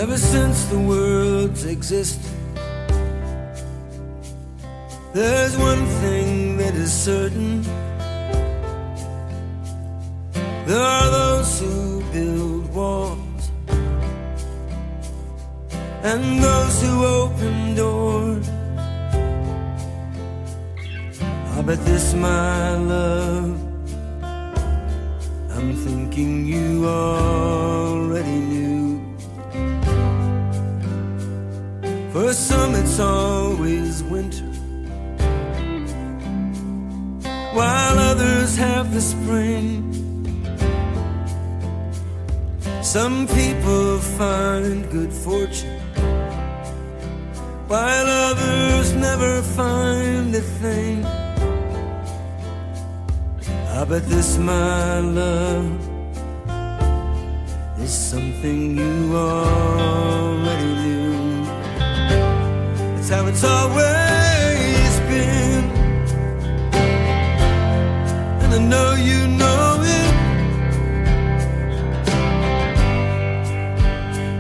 Ever since the world's existed, there's one thing that is certain. There are those who build walls and those who open doors. I bet this, my love, I'm thinking you already knew. For some it's always winter, while others have the spring. Some people find good fortune, while others never find a thing. I bet this, my love, is something you already knew. It's how it's always been, and I know you know it.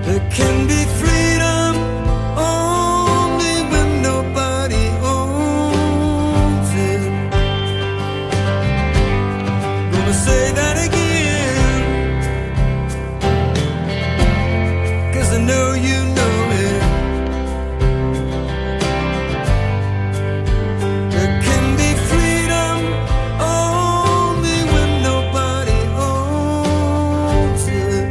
There can be freedom only when nobody owns it. Gonna say that again, 'cause I know you know it. There can be freedom only when nobody owns it.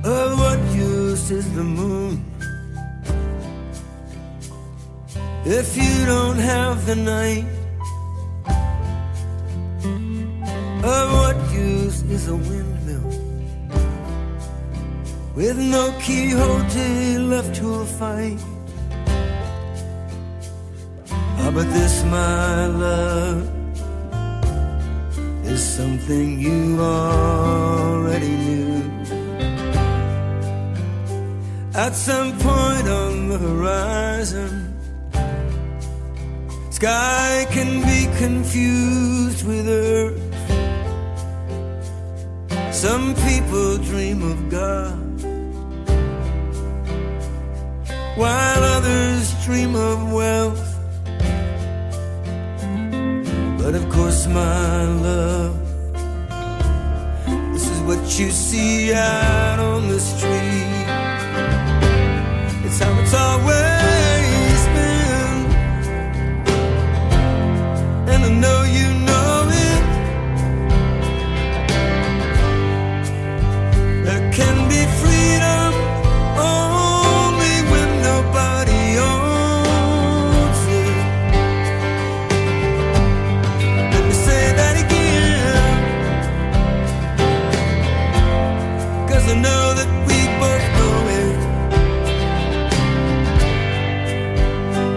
Of what use is the moon if you don't have the night? Of what use is a windmill with no Quixote left who'll fight? Ah, but this, my love, is something you already knew. At some point on the horizon, sky can be confused with earth. Some people dream of God, while others dream of wealth. But of course, my love, this is what you see out on the street. It's how it's always been, and I know you know it. There can be freedom only when nobody owns it. Let me say that again, 'cause I know that we both know it.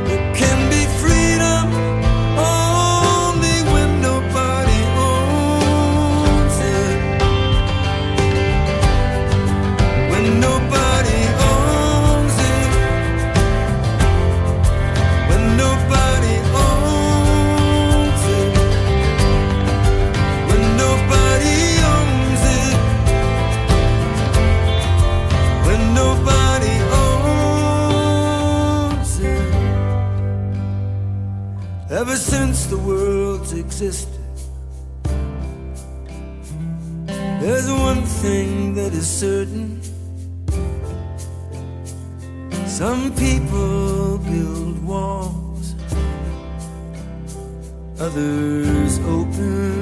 There can be freedom only when nobody owns it. When nobody owns it. When nobody owns it. When nobody owns it. When nobody owns it. Ever since the world's existed, there's one thing that is certain. Some people build walls, others open